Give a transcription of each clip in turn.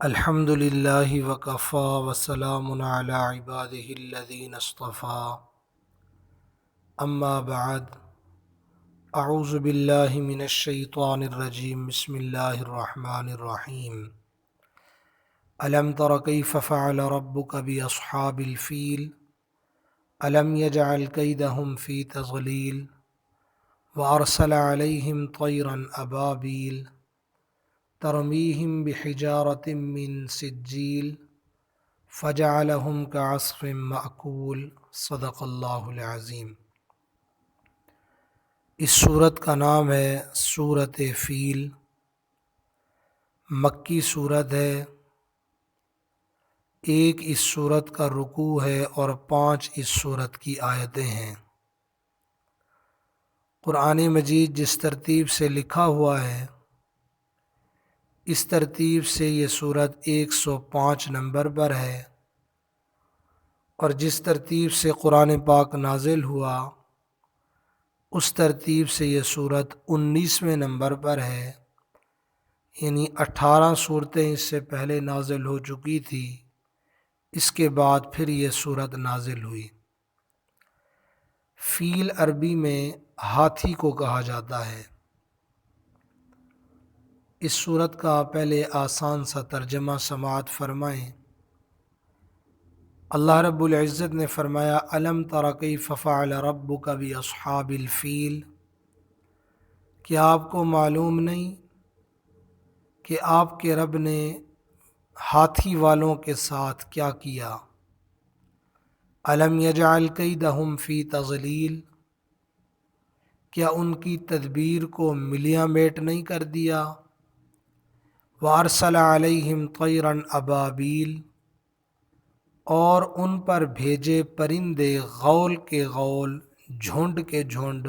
الحمد للہ وکفا وسلام علی عبادہ الذین اصطفیٰ اما بعد اعوذ باللہ من الشیطان الرجیم بسم اللہ الرحمن الرحیم الم تر کیف فعل ربک باصحاب الفیل الم یجعل کیدہم فی تضلیل وارسل علیہم طیرا ابابیل ترمیہم بحجارۃ من سجیل فجعلہم کعصف مأکول صدق اللہ العظیم۔ اس سورت کا نام ہے سورۃ فیل، مکی سورت ہے۔ ایک اس سورت کا رکوع ہے اور 5 اس سورت کی آیتیں ہیں۔ قرآن مجید جس ترتیب سے لکھا ہوا ہے اس ترتیب سے یہ سورت 105 نمبر پر ہے، اور جس ترتیب سے قرآن پاک نازل ہوا اس ترتیب سے یہ سورت 19ویں نمبر پر ہے، یعنی 18 صورتیں اس سے پہلے نازل ہو چکی تھی، اس کے بعد پھر یہ سورت نازل ہوئی۔ فیل عربی میں ہاتھی کو کہا جاتا ہے۔ اس سورت کا پہلے آسان سا ترجمہ سماعت فرمائیں۔ اللہ رب العزت نے فرمایا الم تر کیف فعل ربک باصحاب الفیل، کیا آپ کو معلوم نہیں کہ آپ کے رب نے ہاتھی والوں کے ساتھ کیا کیا؟ الم یجعل کیدہم فی تضلیل، کیا ان کی تدبیر کو ملیاں میٹ نہیں کر دیا؟ وارسل علیہم طیرا ابابیل، اور ان پر بھیجے پرندے غول کے غول، جھنڈ کے جھنڈ،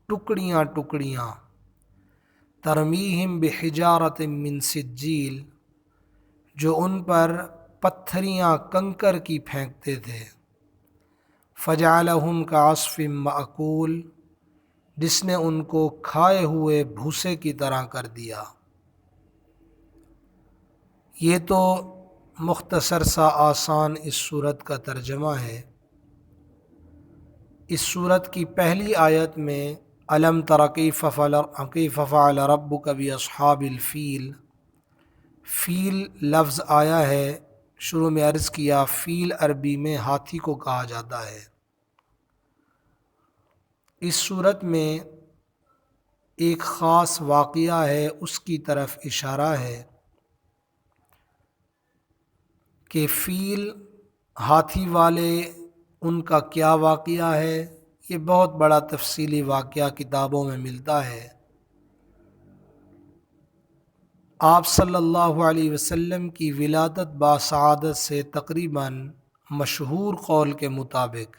ٹکڑیاں ٹکڑیاں۔ ترمیہم بحجارۃ من سجیل، جو ان پر پتھریاں کنکر کی پھینکتے تھے۔ فجعلہم کعصف مأکول، جس نے ان کو کھائے ہوئے بھوسے کی طرح کر دیا۔ یہ تو مختصر سا آسان اس صورت کا ترجمہ ہے۔ اس صورت کی پہلی آیت میں الم تر کیف فعل ربک باصحاب الفیل، فیل لفظ آیا ہے۔ شروع میں عرض کیا فیل عربی میں ہاتھی کو کہا جاتا ہے۔ اس صورت میں ایک خاص واقعہ ہے، اس کی طرف اشارہ ہے کہ فیل ہاتھی والے ان کا کیا واقعہ ہے۔ یہ بہت بڑا تفصیلی واقعہ کتابوں میں ملتا ہے۔ آپ صلی اللہ علیہ وسلم کی ولادت باسعادت سے تقریباً مشہور قول کے مطابق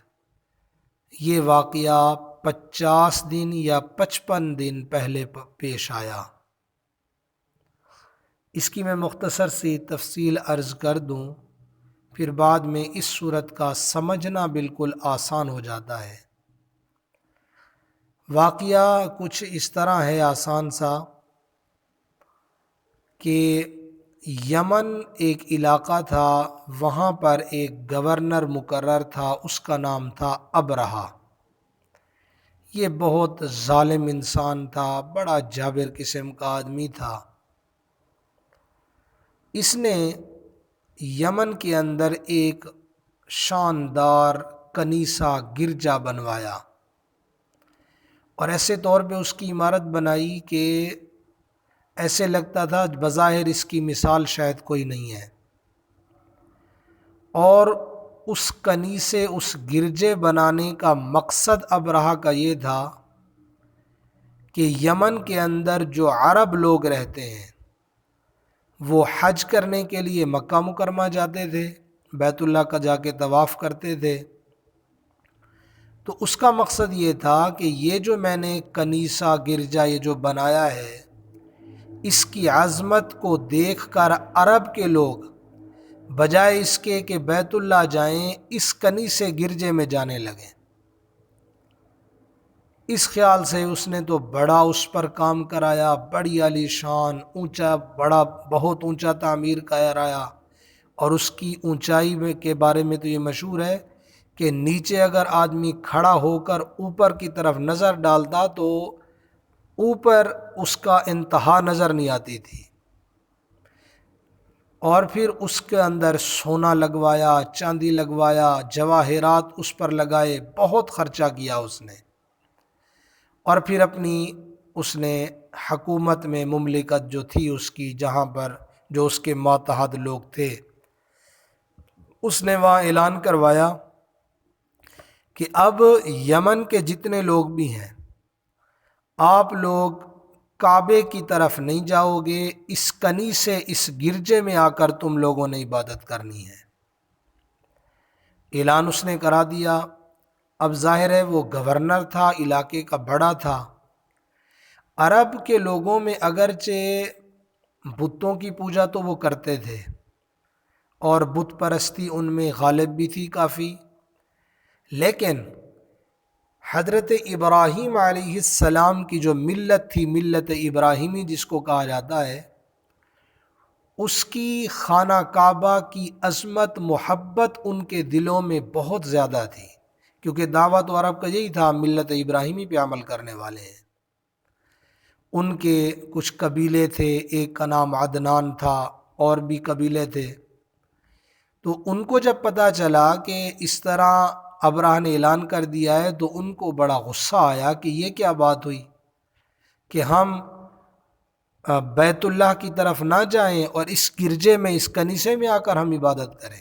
یہ واقعہ 50 دن یا 55 دن پہلے پیش آیا۔ اس کی میں مختصر سی تفصیل عرض کر دوں، پھر بعد میں اس صورت کا سمجھنا بالکل آسان ہو جاتا ہے۔ واقعہ کچھ اس طرح ہے آسان سا کہ یمن ایک علاقہ تھا، وہاں پر ایک گورنر مقرر تھا، اس کا نام تھا ابرہہ۔ یہ بہت ظالم انسان تھا، بڑا جابر قسم کا آدمی تھا۔ اس نے یمن کے اندر ایک شاندار کنیسہ گرجا بنوایا، اور ایسے طور پہ اس کی عمارت بنائی کہ ایسے لگتا تھا بظاہر اس کی مثال شاید کوئی نہیں ہے۔ اور اس کنیسے، اس گرجے بنانے کا مقصد ابرہہ کا یہ تھا کہ یمن کے اندر جو عرب لوگ رہتے ہیں وہ حج کرنے کے لیے مکہ مکرمہ جاتے تھے، بیت اللہ کا جا کے طواف کرتے تھے۔ تو اس کا مقصد یہ تھا کہ یہ جو میں نے کنیسہ گرجا یہ جو بنایا ہے، اس کی عظمت کو دیکھ کر عرب کے لوگ بجائے اس کے کہ بیت اللہ جائیں، اس کنیسے گرجے میں جانے لگے۔ اس خیال سے اس نے تو بڑا اس پر کام کرایا، بڑی عالی شان اونچا، بڑا بہت اونچا تعمیر کرایا، اور اس کی اونچائی میں کے بارے میں تو یہ مشہور ہے کہ نیچے اگر آدمی کھڑا ہو کر اوپر کی طرف نظر ڈالتا تو اوپر اس کا انتہا نظر نہیں آتی تھی۔ اور پھر اس کے اندر سونا لگوایا، چاندی لگوایا، جواہرات اس پر لگائے، بہت خرچہ کیا اس نے۔ اور پھر اپنی اس نے حکومت میں مملکت جو تھی اس کی، جہاں پر جو اس کے ماتحت لوگ تھے، اس نے وہاں اعلان کروایا کہ اب یمن کے جتنے لوگ بھی ہیں، آپ لوگ کعبے کی طرف نہیں جاؤ گے، اس کنیسے اس گرجے میں آ کر تم لوگوں نے عبادت کرنی ہے۔ اعلان اس نے کرا دیا۔ اب ظاہر ہے وہ گورنر تھا، علاقے کا بڑا تھا۔ عرب کے لوگوں میں اگرچہ بتوں کی پوجا تو وہ کرتے تھے اور بت پرستی ان میں غالب بھی تھی کافی، لیکن حضرت ابراہیم علیہ السلام کی جو ملت تھی، ملت ابراہیمی جس کو کہا جاتا ہے، اس کی خانہ کعبہ کی عظمت محبت ان کے دلوں میں بہت زیادہ تھی، کیونکہ دعوت و عرب کا یہی تھا، ملت ابراہیمی پہ عمل کرنے والے ہیں۔ ان کے کچھ قبیلے تھے، ایک کا نام عدنان تھا، اور بھی قبیلے تھے۔ تو ان کو جب پتہ چلا کہ اس طرح ابراہ نے اعلان کر دیا ہے تو ان کو بڑا غصہ آیا کہ یہ کیا بات ہوئی کہ ہم بیت اللہ کی طرف نہ جائیں اور اس گرجے میں، اس کنیسے میں آ کر ہم عبادت کریں۔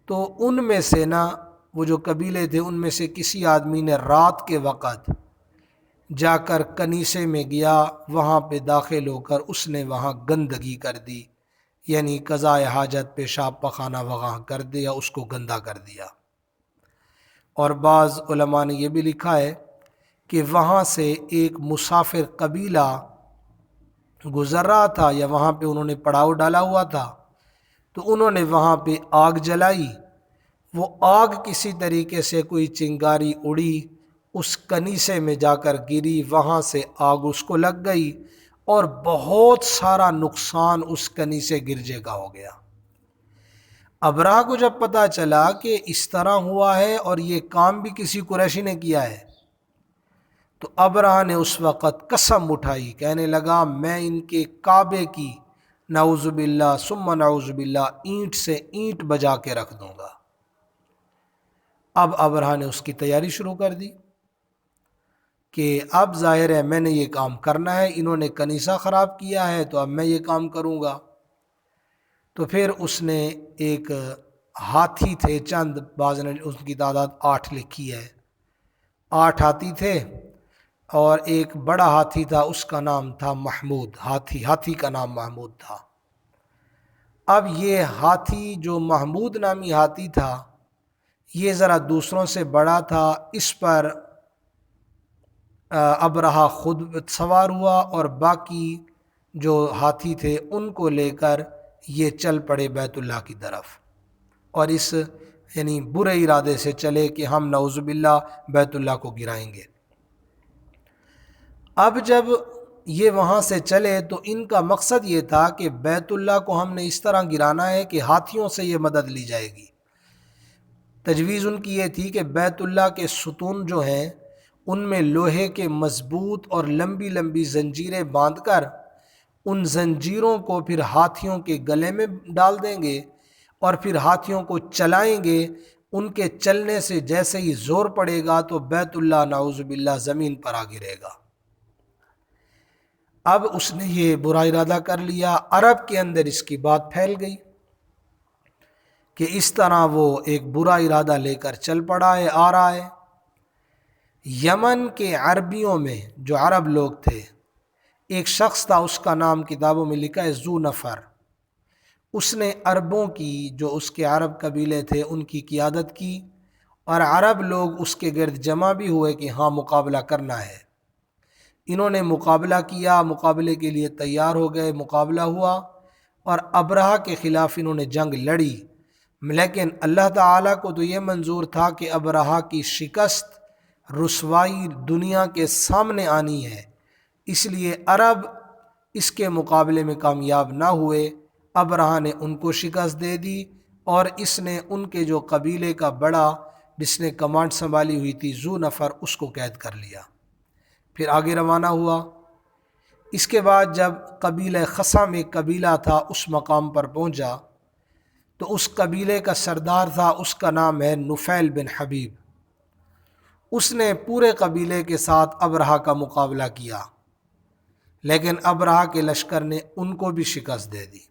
تو ان میں سے نا، وہ جو قبیلے تھے ان میں سے کسی آدمی نے رات کے وقت جا کر کنیسے میں گیا، وہاں پہ داخل ہو کر اس نے وہاں گندگی کر دی، یعنی قضائے حاجت، پیشاب پخانہ وغیرہ کر دیا، اس کو گندا کر دیا۔ اور بعض علماء نے یہ بھی لکھا ہے کہ وہاں سے ایک مسافر قبیلہ گزر رہا تھا، یا وہاں پہ انہوں نے پڑاؤ ڈالا ہوا تھا، تو انہوں نے وہاں پہ آگ جلائی۔ وہ آگ کسی طریقے سے کوئی چنگاری اڑی، اس کنیسے میں جا کر گری، وہاں سے آگ اس کو لگ گئی، اور بہت سارا نقصان اس کنیسے گرجے کا ہو گیا۔ ابراہ کو جب پتہ چلا کہ اس طرح ہوا ہے اور یہ کام بھی کسی قریشی نے کیا ہے، تو ابراہ نے اس وقت قسم اٹھائی، کہنے لگا میں ان کے کعبے کی نعوذ باللہ ثم نعوذ باللہ اینٹ سے اینٹ بجا کے رکھ دوں گا۔ اب ابراہ نے اس کی تیاری شروع کر دی کہ اب ظاہر ہے میں نے یہ کام کرنا ہے، انہوں نے کنیسہ خراب کیا ہے تو اب میں یہ کام کروں گا۔ تو پھر اس نے ایک ہاتھی تھے چند، بعض نے اس کی تعداد 8 لکھی ہے، 8 ہاتھی تھے، اور ایک بڑا ہاتھی تھا، اس کا نام تھا محمود، ہاتھی کا نام محمود تھا۔ اب یہ ہاتھی جو محمود نامی ہاتھی تھا، یہ ذرا دوسروں سے بڑا تھا، اس پر ابراہ خود سوار ہوا اور باقی جو ہاتھی تھے ان کو لے کر یہ چل پڑے بیت اللہ کی طرف، اور اس یعنی برے ارادے سے چلے کہ ہم نعوذ باللہ بیت اللہ کو گرائیں گے۔ اب جب یہ وہاں سے چلے تو ان کا مقصد یہ تھا کہ بیت اللہ کو ہم نے اس طرح گرانا ہے کہ ہاتھیوں سے یہ مدد لی جائے گی۔ تجویز ان کی یہ تھی کہ بیت اللہ کے ستون جو ہیں ان میں لوہے کے مضبوط اور لمبی لمبی زنجیریں باندھ کر ان زنجیروں کو پھر ہاتھیوں کے گلے میں ڈال دیں گے، اور پھر ہاتھیوں کو چلائیں گے، ان کے چلنے سے جیسے ہی زور پڑے گا تو بیت اللہ نعوذ باللہ زمین پر آ گرے گا۔ اب اس نے یہ برا ارادہ کر لیا، عرب کے اندر اس کی بات پھیل گئی کہ اس طرح وہ ایک برا ارادہ لے کر چل پڑا ہے، آ رہا ہے۔ یمن کے عربیوں میں جو عرب لوگ تھے، ایک شخص تھا، اس کا نام کتابوں میں لکھا ہے ذو نفر۔ اس نے عربوں کی، جو اس کے عرب قبیلے تھے، ان کی قیادت کی، اور عرب لوگ اس کے گرد جمع بھی ہوئے کہ ہاں مقابلہ کرنا ہے۔ انہوں نے مقابلہ کیا، مقابلے کے لیے تیار ہو گئے، مقابلہ ہوا، اور ابرہہ کے خلاف انہوں نے جنگ لڑی، لیکن اللہ تعالیٰ کو تو یہ منظور تھا کہ ابرہہ کی شکست رسوائی دنیا کے سامنے آنی ہے، اس لیے عرب اس کے مقابلے میں کامیاب نہ ہوئے۔ ابرہہ نے ان کو شکست دے دی اور اس نے ان کے جو قبیلے کا بڑا جس نے کمانڈ سنبھالی ہوئی تھی ذو نفر، اس کو قید کر لیا، پھر آگے روانہ ہوا۔ اس کے بعد جب قبیلہ خثعم ایک قبیلہ تھا اس مقام پر پہنچا تو اس قبیلے کا سردار تھا، اس کا نام ہے نفیل بن حبیب۔ اس نے پورے قبیلے کے ساتھ ابرہہ کا مقابلہ کیا، لیکن ابرہہ کے لشکر نے ان کو بھی شکست دے دی۔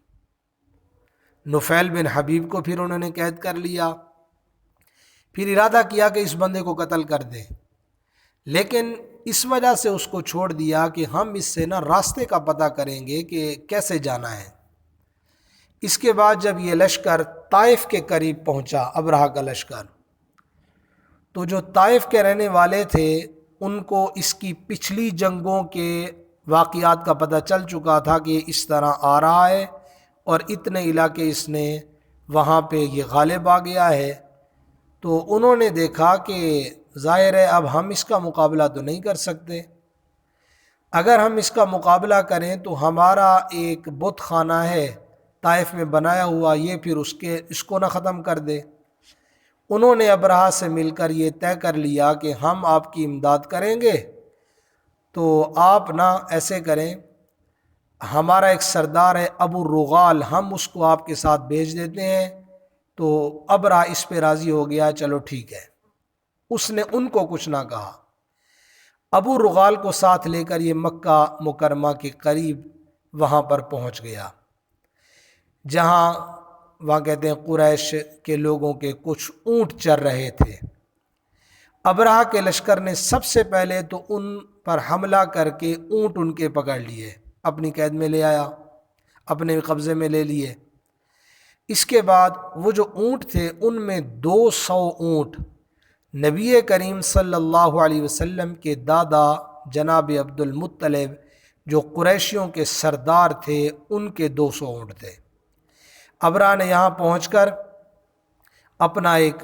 نفیل بن حبیب کو پھر انہوں نے قید کر لیا، پھر ارادہ کیا کہ اس بندے کو قتل کر دیں، لیکن اس وجہ سے اس کو چھوڑ دیا کہ ہم اس سے راستے کا پتہ کریں گے کہ کیسے جانا ہے۔ اس کے بعد جب یہ لشکر طائف کے قریب پہنچا، ابرہہ کا لشکر، تو جو طائف کے رہنے والے تھے ان کو اس کی پچھلی جنگوں کے واقعات کا پتہ چل چکا تھا کہ اس طرح آ رہا ہے اور اتنے علاقے اس نے وہاں پہ یہ غالب آ گیا ہے۔ تو انہوں نے دیکھا کہ ظاہر ہے اب ہم اس کا مقابلہ تو نہیں کر سکتے، اگر ہم اس کا مقابلہ کریں تو ہمارا ایک بت خانہ ہے طائف میں بنایا ہوا، یہ پھر اس کو نہ ختم کر دے۔ انہوں نے ابرہہ سے مل کر یہ طے کر لیا کہ ہم آپ کی امداد کریں گے، تو آپ ایسے کریں، ہمارا ایک سردار ہے ابو رغال، ہم اس کو آپ کے ساتھ بھیج دیتے ہیں۔ تو ابرہہ اس پہ راضی ہو گیا، چلو ٹھیک ہے، اس نے ان کو کچھ نہ کہا۔ ابو رغال کو ساتھ لے کر یہ مکہ مکرمہ کے قریب وہاں پر پہنچ گیا، جہاں وہاں کہتے ہیں قریش کے لوگوں کے کچھ اونٹ چر رہے تھے۔ ابرہہ کے لشکر نے سب سے پہلے تو ان پر حملہ کر کے اونٹ ان کے پکڑ لیے، اپنی قید میں لے آیا، اپنے قبضے میں لے لیے۔ اس کے بعد وہ جو اونٹ تھے ان میں 200 اونٹ نبی کریم صلی اللہ علیہ وسلم کے دادا جناب عبد المطلب جو قریشیوں کے سردار تھے ان کے 200 اونٹ تھے۔ ابرہہ نے یہاں پہنچ کر اپنا ایک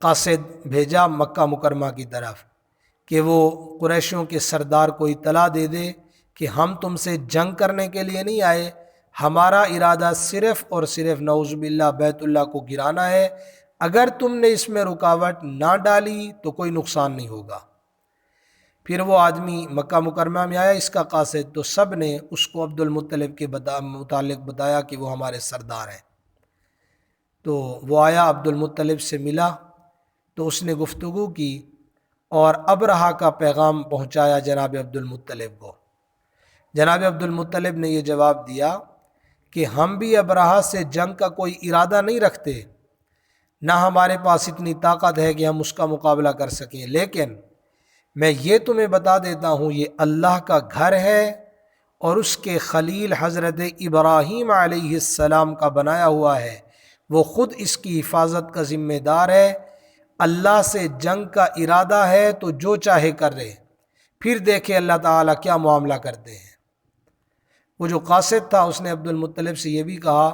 قاصد بھیجا مکہ مکرمہ کی طرف کہ وہ قریشیوں کے سردار کو اطلاع دے دے کہ ہم تم سے جنگ کرنے کے لیے نہیں آئے، ہمارا ارادہ صرف اور صرف نعوذ باللہ بیت اللہ کو گرانا ہے، اگر تم نے اس میں رکاوٹ نہ ڈالی تو کوئی نقصان نہیں ہوگا۔ پھر وہ آدمی مکہ مکرمہ میں آیا اس کا قاصد، تو سب نے اس کو عبد المطلب کے متعلق بتایا کہ وہ ہمارے سردار ہیں۔ تو وہ آیا، عبد المطلب سے ملا، تو اس نے گفتگو کی اور ابرہہ کا پیغام پہنچایا جناب عبد المطلب کو۔ جناب عبد المطلب نے یہ جواب دیا کہ ہم بھی ابرہہ سے جنگ کا کوئی ارادہ نہیں رکھتے، نہ ہمارے پاس اتنی طاقت ہے کہ ہم اس کا مقابلہ کر سکیں، لیکن میں یہ تمہیں بتا دیتا ہوں یہ اللہ کا گھر ہے اور اس کے خلیل حضرت ابراہیم علیہ السلام کا بنایا ہوا ہے، وہ خود اس کی حفاظت کا ذمہ دار ہے۔ اللہ سے جنگ کا ارادہ ہے تو جو چاہے کر رہے، پھر دیکھے اللہ تعالیٰ کیا معاملہ کرتے ہیں۔ وہ جو قاصد تھا اس نے عبد المطلب سے یہ بھی کہا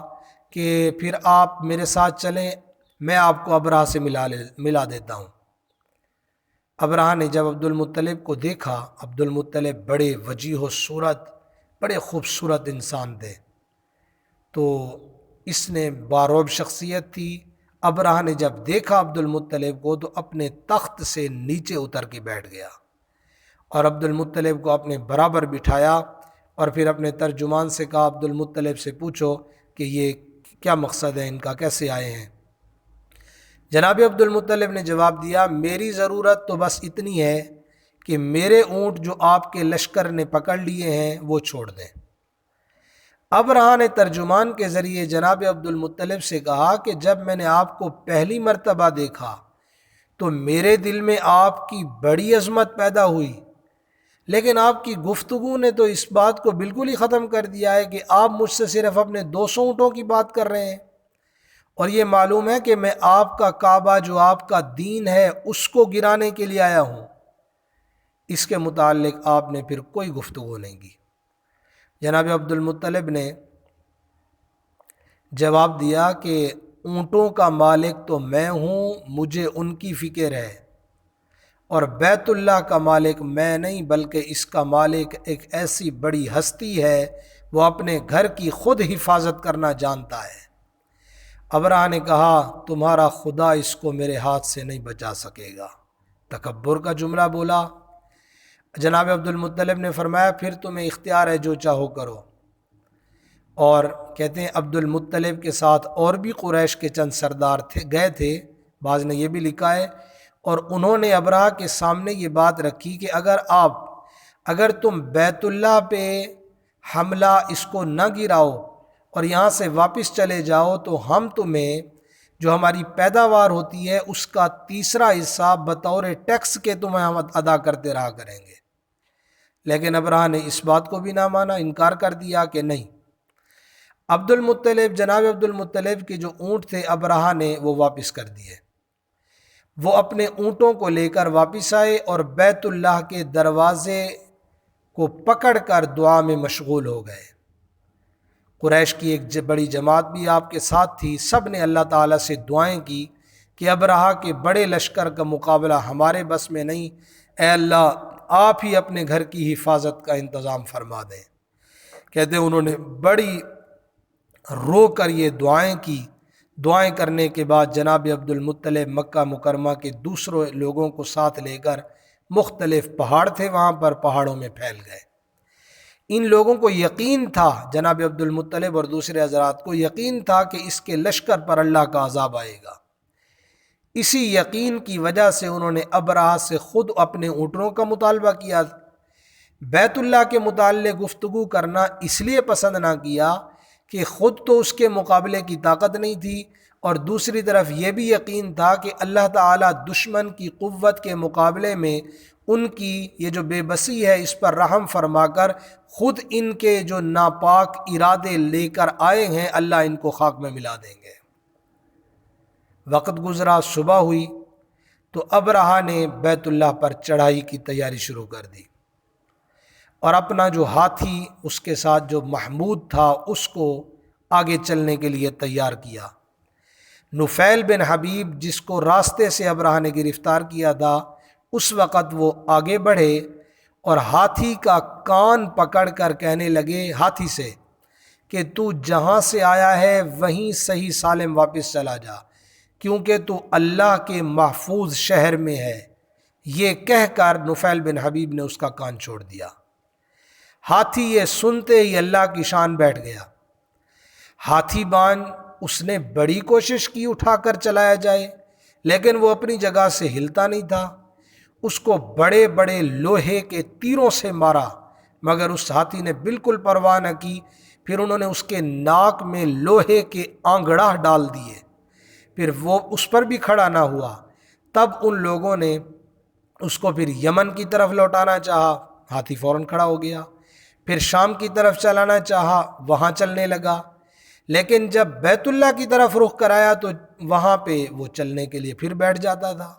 کہ پھر آپ میرے ساتھ چلیں، میں آپ کو ابرہہ سے ملا دیتا ہوں۔ ابرہہ نے جب عبد المطلب کو دیکھا، عبد المطلب بڑے وجیح و صورت، بڑے خوبصورت انسان تھے، تو اس نے باروب شخصیت تھی۔ ابرہہ نے جب دیکھا عبد المطلب کو تو اپنے تخت سے نیچے اتر کے بیٹھ گیا اور عبد المطلب کو اپنے برابر بٹھایا اور پھر اپنے ترجمان سے کہا عبد المطلب سے پوچھو کہ یہ کیا مقصد ہے ان کا، کیسے آئے ہیں۔ جناب عبد المطلب نے جواب دیا میری ضرورت تو بس اتنی ہے کہ میرے اونٹ جو آپ کے لشکر نے پکڑ لیے ہیں وہ چھوڑ دیں۔ ابرہہ نے ترجمان کے ذریعے جناب عبد المطلب سے کہا کہ جب میں نے آپ کو پہلی مرتبہ دیکھا تو میرے دل میں آپ کی بڑی عظمت پیدا ہوئی، لیکن آپ کی گفتگو نے تو اس بات کو بالکل ہی ختم کر دیا ہے کہ آپ مجھ سے صرف اپنے 200 اونٹوں کی بات کر رہے ہیں، اور یہ معلوم ہے کہ میں آپ کا کعبہ جو آپ کا دین ہے اس کو گرانے کے لیے آیا ہوں۔ اس کے متعلق آپ نے پھر کوئی گفتگو نہیں کی۔ جناب عبد المطلب نے جواب دیا کہ اونٹوں کا مالک تو میں ہوں، مجھے ان کی فکر ہے اور بیت اللہ کا مالک میں نہیں بلکہ اس کا مالک ایک ایسی بڑی ہستی ہے، وہ اپنے گھر کی خود حفاظت کرنا جانتا ہے۔ ابرہہ نے کہا تمہارا خدا اس کو میرے ہاتھ سے نہیں بچا سکے گا، تکبر کا جملہ بولا۔ جناب عبد المطلب نے فرمایا پھر تمہیں اختیار ہے، جو چاہو کرو۔ اور کہتے ہیں عبد المطلب کے ساتھ اور بھی قریش کے چند سردار گئے تھے، بعض نے یہ بھی لکھا ہے، اور انہوں نے ابرہہ کے سامنے یہ بات رکھی کہ اگر تم بیت اللہ پہ حملہ اس کو نہ گراؤ اور یہاں سے واپس چلے جاؤ تو ہم تمہیں جو ہماری پیداوار ہوتی ہے اس کا تیسرا حصہ بطور ٹیکس کے تمہیں ہم ادا کرتے رہا کریں گے۔ لیکن ابرہہ نے اس بات کو بھی نہ مانا، انکار کر دیا کہ نہیں۔ جناب عبد المطلب کے جو اونٹ تھے ابرہہ نے وہ واپس کر دیے۔ وہ اپنے اونٹوں کو لے کر واپس آئے اور بیت اللہ کے دروازے کو پکڑ کر دعا میں مشغول ہو گئے۔ قریش کی ایک بڑی جماعت بھی آپ کے ساتھ تھی، سب نے اللہ تعالیٰ سے دعائیں کی کہ ابرہہ کے بڑے لشکر کا مقابلہ ہمارے بس میں نہیں، اے اللہ آپ ہی اپنے گھر کی حفاظت کا انتظام فرما دیں۔ کہتے ہیں انہوں نے بڑی رو کر یہ دعائیں کی۔ دعائیں کرنے کے بعد جناب عبد المطلب مکہ مکرمہ کے دوسرے لوگوں کو ساتھ لے کر، مختلف پہاڑ تھے وہاں پر، پہاڑوں میں پھیل گئے۔ ان لوگوں کو یقین تھا، جناب عبد المطلب اور دوسرے حضرات کو یقین تھا کہ اس کے لشکر پر اللہ کا عذاب آئے گا۔ اسی یقین کی وجہ سے انہوں نے ابرہہ سے خود اپنے اونٹوں کا مطالبہ کیا۔ بیت اللہ کے متعلق گفتگو کرنا اس لیے پسند نہ کیا کہ خود تو اس کے مقابلے کی طاقت نہیں تھی، اور دوسری طرف یہ بھی یقین تھا کہ اللہ تعالیٰ دشمن کی قوت کے مقابلے میں ان کی یہ جو بے بسی ہے اس پر رحم فرما کر خود ان کے جو ناپاک ارادے لے کر آئے ہیں اللہ ان کو خاک میں ملا دیں گے۔ وقت گزرا، صبح ہوئی تو ابرہہ نے بیت اللہ پر چڑھائی کی تیاری شروع کر دی، اور اپنا جو ہاتھی اس کے ساتھ جو محمود تھا اس کو آگے چلنے کے لیے تیار کیا۔ نفیل بن حبیب جس کو راستے سے ابرہہ نے گرفتار کیا تھا، اس وقت وہ آگے بڑھے اور ہاتھی کا کان پکڑ کر کہنے لگے ہاتھی سے کہ تو جہاں سے آیا ہے وہیں صحیح سالم واپس چلا جا، کیونکہ تو اللہ کے محفوظ شہر میں ہے۔ یہ کہہ کر نفیل بن حبیب نے اس کا کان چھوڑ دیا۔ ہاتھی یہ سنتے ہی اللہ کی شان بیٹھ گیا۔ ہاتھی بان اس نے بڑی کوشش کی اٹھا کر چلایا جائے، لیکن وہ اپنی جگہ سے ہلتا نہیں تھا۔ اس کو بڑے بڑے لوہے کے تیروں سے مارا، مگر اس ہاتھی نے بالکل پرواہ نہ کی۔ پھر انہوں نے اس کے ناک میں لوہے کے آنگڑا ڈال دیے، پھر وہ اس پر بھی کھڑا نہ ہوا۔ تب ان لوگوں نے اس کو پھر یمن کی طرف لوٹانا چاہا، ہاتھی فوراً کھڑا ہو گیا۔ پھر شام کی طرف چلانا چاہا، وہاں چلنے لگا، لیکن جب بیت اللہ کی طرف رخ کرایا تو وہاں پہ وہ چلنے کے لیے پھر بیٹھ جاتا تھا۔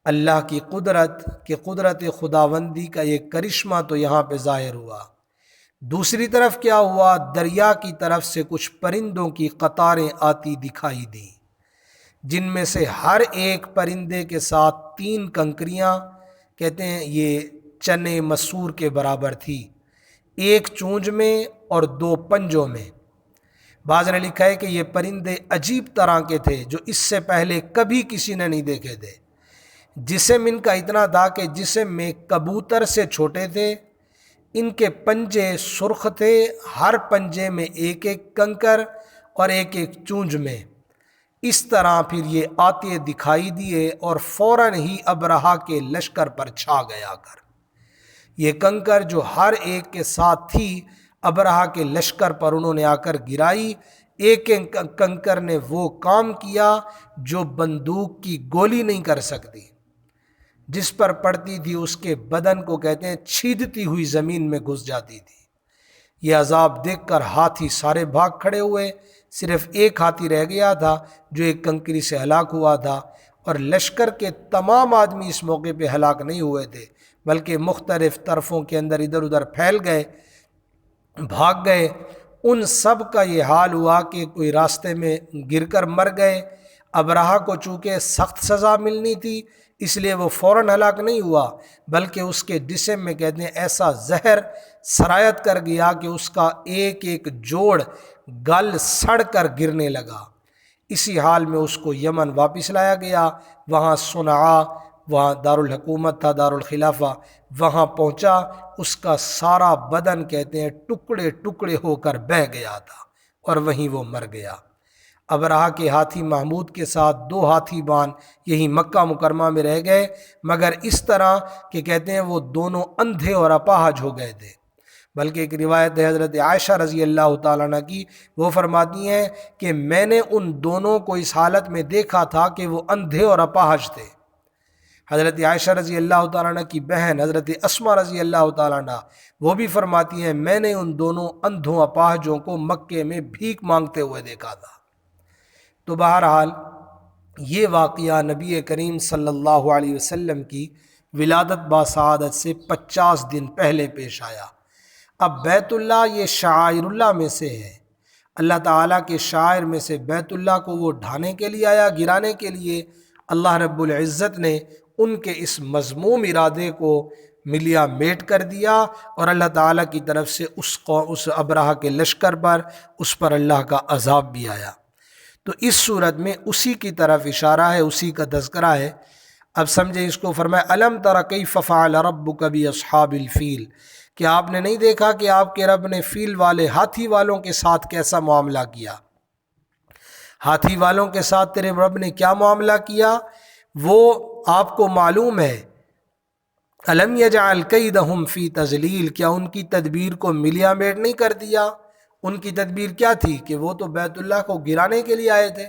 اللہ کی قدرت خداوندی کا یہ کرشمہ تو یہاں پہ ظاہر ہوا۔ دوسری طرف کیا ہوا، دریا کی طرف سے کچھ پرندوں کی قطاریں آتی دکھائی دیں، جن میں سے ہر ایک پرندے کے ساتھ 3 کنکریاں، کہتے ہیں یہ چنے مسور کے برابر تھی، ایک چونج میں اور 2 پنجوں میں۔ بعض نے لکھا ہے کہ یہ پرندے عجیب طرح کے تھے جو اس سے پہلے کبھی کسی نے نہیں دیکھے تھے۔ جسم ان کا اتنا تھا کہ جسم میں کبوتر سے چھوٹے تھے، ان کے پنجے سرخ تھے، ہر پنجے میں ایک ایک کنکر اور ایک ایک چونج میں۔ اس طرح پھر یہ آتے دکھائی دیے اور فوراً ہی ابرہہ کے لشکر پر چھا گیا کر۔ یہ کنکر جو ہر ایک کے ساتھ تھی ابرہہ کے لشکر پر انہوں نے آ کر گرائی۔ ایک ایک کنکر نے وہ کام کیا جو بندوق کی گولی نہیں کر سکتی، جس پر پڑتی تھی اس کے بدن کو کہتے ہیں چھیدتی ہوئی زمین میں گھس جاتی تھی۔ یہ عذاب دیکھ کر ہاتھی سارے بھاگ کھڑے ہوئے، صرف ایک ہاتھی رہ گیا تھا جو ایک کنکری سے ہلاک ہوا تھا، اور لشکر کے تمام آدمی اس موقع پہ ہلاک نہیں ہوئے تھے، بلکہ مختلف طرفوں کے اندر ادھر ادھر پھیل گئے، بھاگ گئے۔ ان سب کا یہ حال ہوا کہ کوئی راستے میں گر کر مر گئے۔ ابرہہ کو چونکہ سخت سزا ملنی تھی، اس لیے وہ فوراً ہلاک نہیں ہوا، بلکہ اس کے جسم میں کہتے ہیں ایسا زہر سرایت کر گیا کہ اس کا ایک ایک جوڑ گل سڑ کر گرنے لگا۔ اسی حال میں اس کو یمن واپس لایا گیا، وہاں صنعاء، وہاں دارالحکومت تھا، دارالخلافہ، وہاں پہنچا، اس کا سارا بدن کہتے ہیں ٹکڑے ٹکڑے ہو کر بہہ گیا تھا اور وہیں وہ مر گیا۔ ابرہہ کے ہاتھی محمود کے ساتھ 2 ہاتھی بان یہی مکہ مکرمہ میں رہ گئے، مگر اس طرح کہ کہتے ہیں وہ دونوں اندھے اور اپاہج ہو گئے تھے۔ بلکہ ایک روایت ہے حضرت عائشہ رضی اللہ تعالیٰ عنہ کی، وہ فرماتی ہیں کہ میں نے ان دونوں کو اس حالت میں دیکھا تھا کہ وہ اندھے اور اپاہج تھے۔ حضرت عائشہ رضی اللہ تعالیٰ عنہ کی بہن حضرت اسماء رضی اللہ تعالیٰ عنہ وہ بھی فرماتی ہیں میں نے ان دونوں اندھوں اپاہجوں کو مکے میں بھیک مانگتے ہوئے دیکھا تھا۔ تو بہرحال یہ واقعہ نبی کریم صلی اللہ علیہ وسلم کی ولادت باسعادت سے 50 دن پہلے پیش آیا۔ اب بیت اللہ یہ شعائر اللہ میں سے ہے، اللہ تعالیٰ کے شاعر میں سے بیت اللہ کو وہ ڈھانے کے لیے آیا، گرانے کے لیے۔ اللہ رب العزت نے ان کے اس مذموم ارادے کو ملیا میٹ کر دیا، اور اللہ تعالیٰ کی طرف سے اس ابرہہ کے لشکر پر اس پر اللہ کا عذاب بھی آیا۔ تو اس صورت میں اسی کی طرف اشارہ ہے، اسی کا تذکرہ ہے۔ اب سمجھے اس کو، فرمایا الم تر کیف فعل ربک باصحاب الفیل، کہ آپ نے نہیں دیکھا کہ آپ کے رب نے فیل والے ہاتھی والوں کے ساتھ کیسا معاملہ کیا؟ ہاتھی والوں کے ساتھ تیرے رب نے کیا معاملہ کیا وہ آپ کو معلوم ہے۔ الم یجعل کیدہم فی تضلیل، کیا ان کی تدبیر کو ملیا میٹ نہیں کر دیا؟ ان کی تدبیر کیا تھی کہ وہ تو بیت اللہ کو گرانے کے لیے آئے تھے،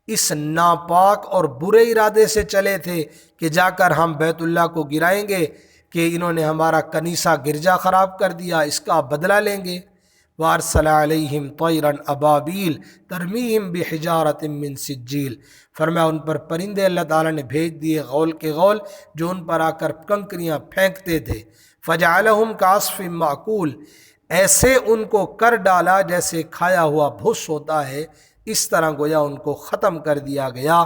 اس ناپاک اور برے ارادے سے چلے تھے کہ جا کر ہم بیت اللہ کو گرائیں گے، کہ انہوں نے ہمارا کنیسہ گرجا خراب کر دیا، اس کا بدلہ لیں گے۔ وارسل علیہم طیرا ابابیل ترمیہم بحجارۃ من سجیل، فرمایا ان پر پرندے اللہ تعالیٰ نے بھیج دیے غول کے غول، جو ان پر آ کر کنکریاں پھینکتے تھے۔ فجعلہم کعصف مأکول، ایسے ان کو کر ڈالا جیسے کھایا ہوا بھس ہوتا ہے، اس طرح گویا ان کو ختم کر دیا گیا۔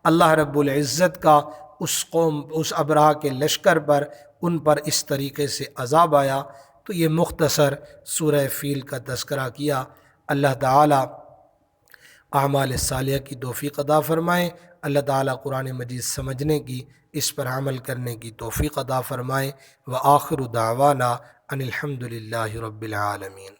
اللہ رب العزت کا اس ابرہہ کے لشکر پر ان پر اس طریقے سے عذاب آیا۔ تو یہ مختصر سورہ فیل کا تذکرہ کیا۔ اللہ تعالیٰ اعمال صالحہ کی توفیق عطا فرمائے، اللہ تعالیٰ قرآن مجید سمجھنے کی، اس پر عمل کرنے کی توفیق عطا فرمائے۔ وآخر دعوانا ان الحمد للہ رب العالمین۔